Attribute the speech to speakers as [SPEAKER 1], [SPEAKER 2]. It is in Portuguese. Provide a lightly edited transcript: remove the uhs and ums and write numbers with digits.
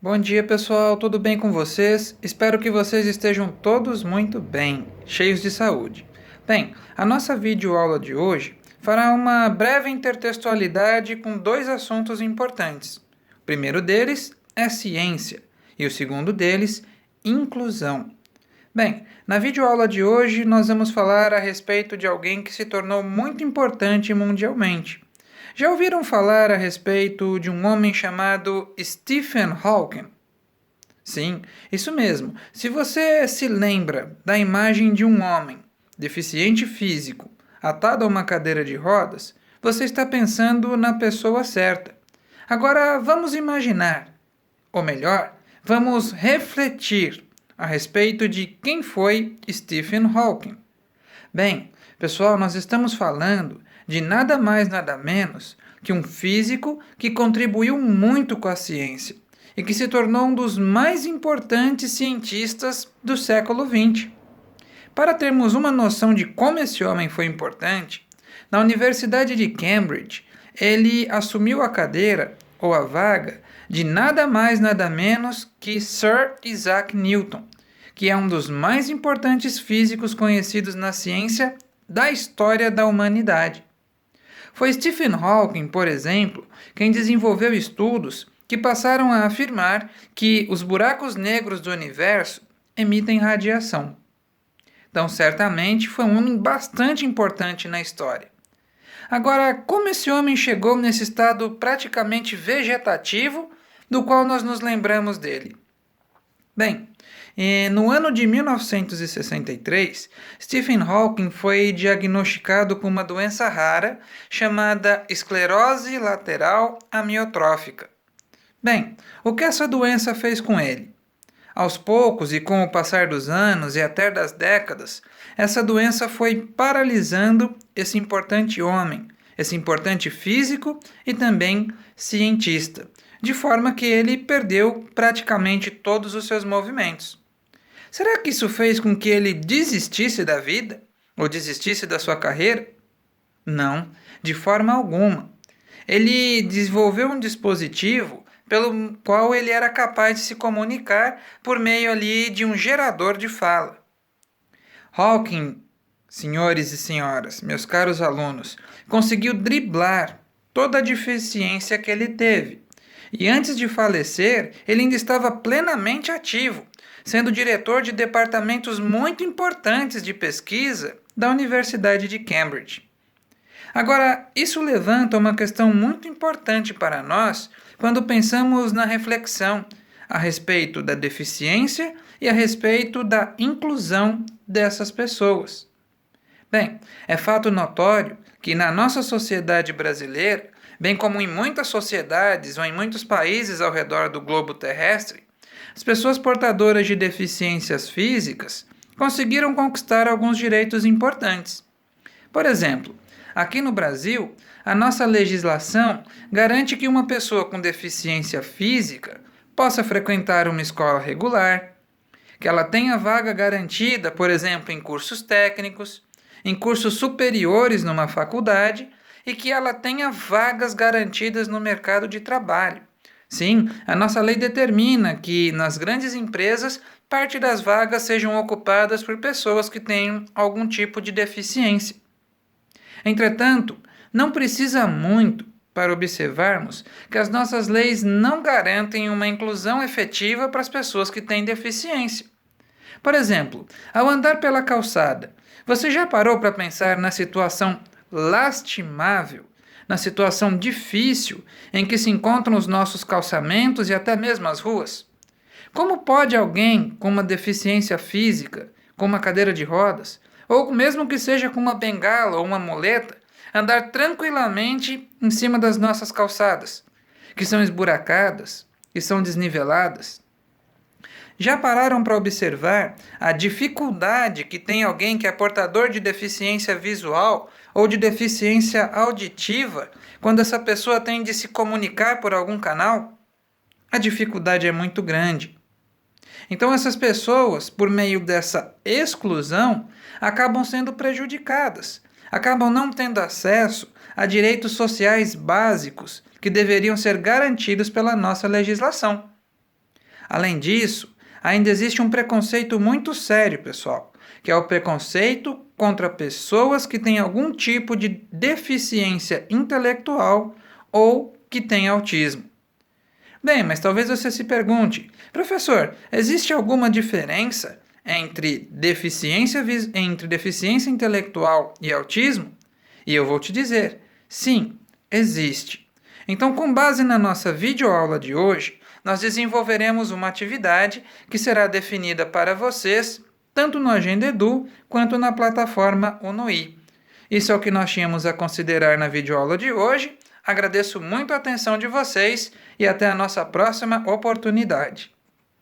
[SPEAKER 1] Bom dia, pessoal, tudo bem com vocês? Espero que vocês estejam todos muito bem, cheios de saúde. Bem, a nossa videoaula de hoje fará uma breve intertextualidade com dois assuntos importantes. O primeiro deles é ciência e o segundo deles, inclusão. Bem, na videoaula de hoje nós vamos falar a respeito de alguém que se tornou muito importante mundialmente. Já ouviram falar a respeito de um homem chamado Stephen Hawking? Sim, isso mesmo. Se você se lembra da imagem de um homem deficiente físico atado a uma cadeira de rodas, você está pensando na pessoa certa. Agora vamos imaginar, ou melhor, vamos refletir a respeito de quem foi Stephen Hawking. Bem, pessoal, nós estamos falando de nada mais nada menos que um físico que contribuiu muito com a ciência e que se tornou um dos mais importantes cientistas do século XX. Para termos uma noção de como esse homem foi importante, na Universidade de Cambridge, ele assumiu a cadeira, ou a vaga, de nada mais nada menos que Sir Isaac Newton, que é um dos mais importantes físicos conhecidos na ciência da história da humanidade. Foi Stephen Hawking, por exemplo, quem desenvolveu estudos que passaram a afirmar que os buracos negros do universo emitem radiação. Então, certamente, foi um homem bastante importante na história. Agora, como esse homem chegou nesse estado praticamente vegetativo do qual nós nos lembramos dele? Bem, no ano de 1963, Stephen Hawking foi diagnosticado com uma doença rara chamada esclerose lateral amiotrófica. Bem, o que essa doença fez com ele? Aos poucos e com o passar dos anos e até das décadas, essa doença foi paralisando esse importante homem, esse importante físico e também cientista, de forma que ele perdeu praticamente todos os seus movimentos. Será que isso fez com que ele desistisse da vida? Ou desistisse da sua carreira? Não, de forma alguma. Ele desenvolveu um dispositivo pelo qual ele era capaz de se comunicar por meio ali de um gerador de fala. Hawking, senhores e senhoras, meus caros alunos, conseguiu driblar toda a deficiência que ele teve. E antes de falecer, ele ainda estava plenamente ativo, sendo diretor de departamentos muito importantes de pesquisa da Universidade de Cambridge. Agora, isso levanta uma questão muito importante para nós quando pensamos na reflexão a respeito da deficiência e a respeito da inclusão dessas pessoas. Bem, é fato notório que na nossa sociedade brasileira, bem como em muitas sociedades ou em muitos países ao redor do globo terrestre, as pessoas portadoras de deficiências físicas conseguiram conquistar alguns direitos importantes. Por exemplo, aqui no Brasil, a nossa legislação garante que uma pessoa com deficiência física possa frequentar uma escola regular, que ela tenha vaga garantida, por exemplo, em cursos técnicos, em cursos superiores numa faculdade e que ela tenha vagas garantidas no mercado de trabalho. Sim, a nossa lei determina que nas grandes empresas parte das vagas sejam ocupadas por pessoas que tenham algum tipo de deficiência. Entretanto, não precisa muito para observarmos que as nossas leis não garantem uma inclusão efetiva para as pessoas que têm deficiência. Por exemplo, ao andar pela calçada, você já parou para pensar na situação lastimável, na situação difícil em que se encontram os nossos calçamentos e até mesmo as ruas? Como pode alguém com uma deficiência física, com uma cadeira de rodas, ou mesmo que seja com uma bengala ou uma muleta, andar tranquilamente em cima das nossas calçadas, que são esburacadas, que são desniveladas? Já pararam para observar a dificuldade que tem alguém que é portador de deficiência visual ou de deficiência auditiva quando essa pessoa tem de se comunicar por algum canal? A dificuldade é muito grande. Então, essas pessoas, por meio dessa exclusão, acabam sendo prejudicadas, acabam não tendo acesso a direitos sociais básicos que deveriam ser garantidos pela nossa legislação. Além disso, ainda existe um preconceito muito sério, pessoal, que é o preconceito contra pessoas que têm algum tipo de deficiência intelectual ou que têm autismo. Bem, mas talvez você se pergunte, professor, existe alguma diferença entre deficiência intelectual e autismo? E eu vou te dizer, sim, existe. Então, com base na nossa videoaula de hoje, nós desenvolveremos uma atividade que será definida para vocês, tanto no Agenda Edu quanto na plataforma Unuí. Isso é o que nós tínhamos a considerar na videoaula de hoje. Agradeço muito a atenção de vocês e até a nossa próxima oportunidade.